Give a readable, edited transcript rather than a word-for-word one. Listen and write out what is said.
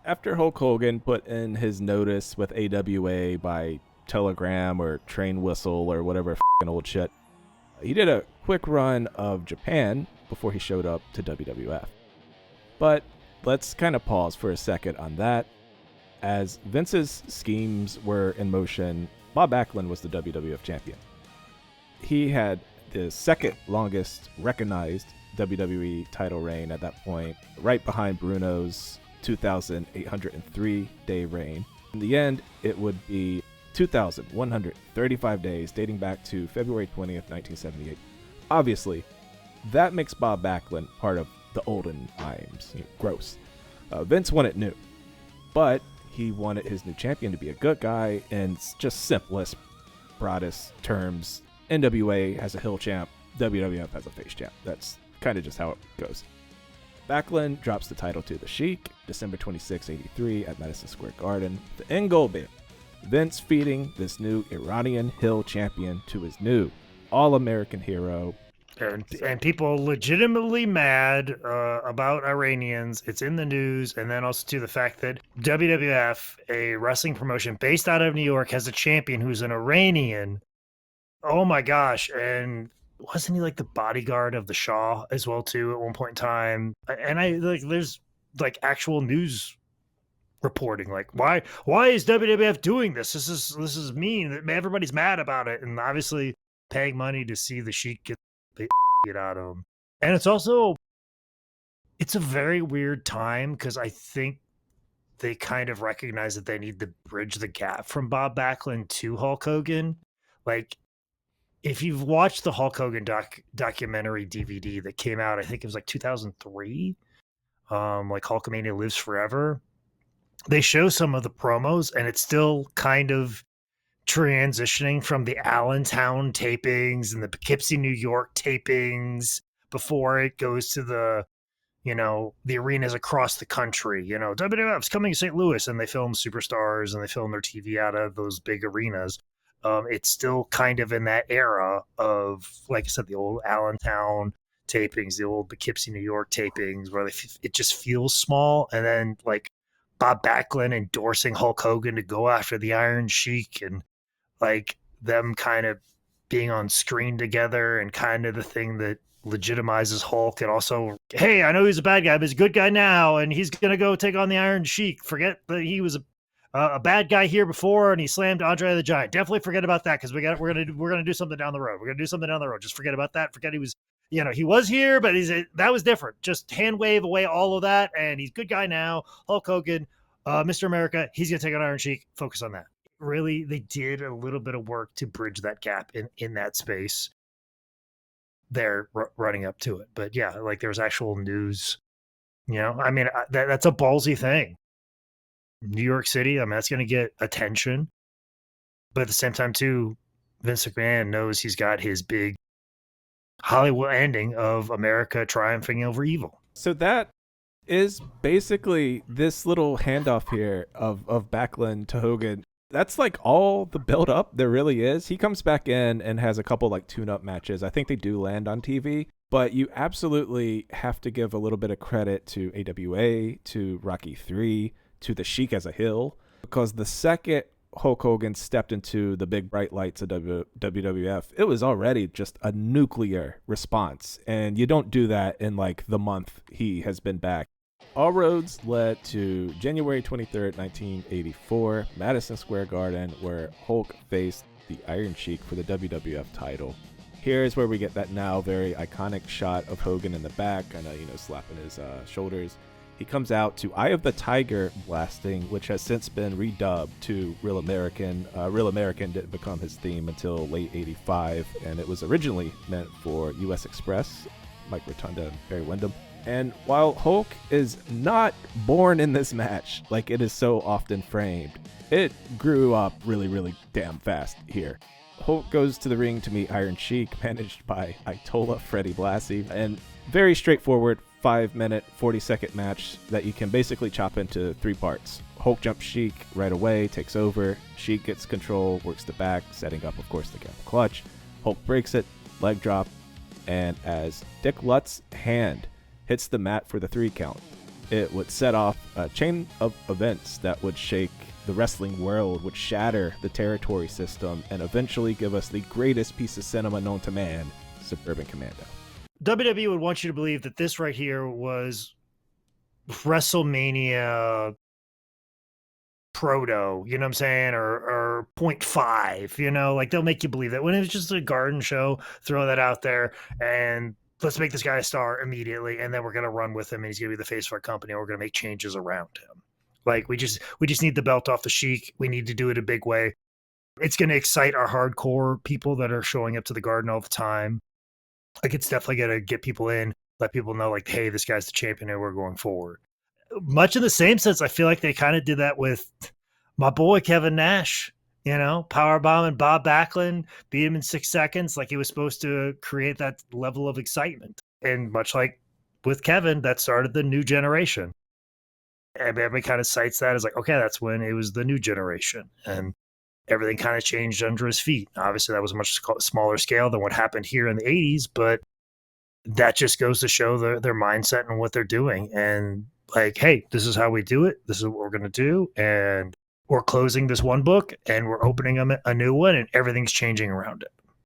After Hulk Hogan put in his notice with AWA by telegram or train whistle or whatever f***ing old shit, he did a quick run of Japan before he showed up to WWF. But let's kind of pause for a second on that. As Vince's schemes were in motion, Bob Backlund was the WWF champion. He had the second longest recognized WWE title reign at that point, right behind Bruno's 2,803-day reign. In the end, it would be 2,135 days, dating back to February 20th, 1978. Obviously, that makes Bob Backlund part of the olden times. Gross. Vince wanted new, but he wanted his new champion to be a good guy in just simplest, broadest terms. NWA has a heel champ, WWF has a face champ. That's kind of just how it goes. Backlund drops the title to the Sheik, December 26, 83 at Madison Square Garden. The end goal being Vince feeding this new Iranian heel champion to his new all-American hero. And people legitimately mad about Iranians. It's in the news. And then also to the fact that WWF, a wrestling promotion based out of New York, has a champion who's an Iranian. Oh my gosh. And wasn't he like the bodyguard of the Shah as well too at one point in time? And there's like actual news reporting, like why is WWF doing this? This is mean. Everybody's mad about it, and obviously paying money to see the Sheik get out of him. And it's a very weird time because I think they kind of recognize that they need to bridge the gap from Bob Backlund to Hulk Hogan. Like, if you've watched the Hulk Hogan documentary DVD that came out, I think it was like 2003, like Hulkamania Lives Forever, they show some of the promos, and it's still kind of transitioning from the Allentown tapings and the Poughkeepsie, New York tapings before it goes to the arenas across the country. WWF's coming to St. Louis, and they film superstars and they film their TV out of those big arenas. It's still kind of in that era of, like I said, the old Allentown tapings, the old Poughkeepsie, New York tapings, where it just feels small. And then like Bob Backlund endorsing Hulk Hogan to go after the Iron Sheik, and like them kind of being on screen together, and kind of the thing that legitimizes Hulk. And also, hey, I know he's a bad guy, but he's a good guy now, and he's gonna go take on the Iron Sheik. Forget that he was a bad guy here before, and he slammed Andre the Giant. Definitely forget about that, because we're gonna do something down the road. We're gonna do something down the road. Just forget about that. Forget he was, he was here, but that was different. Just hand wave away all of that, and he's a good guy now. Hulk Hogan, Mr. America, he's gonna take on Iron Sheik. Focus on that. Really, they did a little bit of work to bridge that gap in that space. They're running up to it, but yeah, like there's actual news. I mean, that's a ballsy thing. New York City, I mean, that's going to get attention. But at the same time, too, Vince McMahon knows he's got his big Hollywood ending of America triumphing over evil. So that is basically this little handoff here of Backlund to Hogan. That's like all the build up there really is. He comes back in and has a couple like tune-up matches. I think they do land on TV. But you absolutely have to give a little bit of credit to AWA, to Rocky 3, to the Sheik as a heel, because the second Hulk Hogan stepped into the big bright lights of WWF, it was already just a nuclear response. And you don't do that in like the month he has been back. All roads led to January 23rd, 1984, Madison Square Garden, where Hulk faced the Iron Sheik for the WWF title. Here's where we get that now very iconic shot of Hogan in the back, kind of, slapping his shoulders. He comes out to Eye of the Tiger blasting, which has since been redubbed to Real American. Real American didn't become his theme until late 85, and it was originally meant for US Express, Mike Rotunda and Barry Windham. And while Hulk is not born in this match, like it is so often framed, it grew up really, really damn fast here. Hulk goes to the ring to meet Iron Sheik, managed by Ayatollah Freddie Blassie, and very straightforward 5-minute, 40-second match that you can basically chop into 3 parts. Hulk jumps Sheik right away, takes over. Sheik gets control, works the back, setting up, of course, the camel clutch. Hulk breaks it, leg drop, and as Dick Lutz's hand hits the mat for the 3 count, It would set off a chain of events that would shake the wrestling world, would shatter the territory system, and eventually give us the greatest piece of cinema known to man, Suburban Commando. WWE would want you to believe that this right here was WrestleMania proto, you know what I'm saying, or 0.5, you know, like they'll make you believe that when it was just a garden show, throw that out there and let's make this guy a star immediately, and then we're gonna run with him, and he's gonna be the face of our company, and we're gonna make changes around him. Like we just need the belt off the Sheik. We need to do it a big way. It's gonna excite our hardcore people that are showing up to the garden all the time. Like it's definitely gonna get people in, let people know, like, hey, this guy's the champion, and we're going forward. Much in the same sense, I feel like they kind of did that with my boy Kevin Nash. You know, powerbomb and Bob Backlund, beat him in 6 seconds. Like he was supposed to create that level of excitement. And much like with Kevin, that started the new generation. And everybody kind of cites that as like, okay, that's when it was the new generation. And everything kind of changed under his feet. Obviously, that was a much smaller scale than what happened here in the 80s, but that just goes to show their mindset and what they're doing. And like, hey, this is how we do it. This is what we're going to do. And we're closing this one book and we're opening a new one, and everything's changing around it.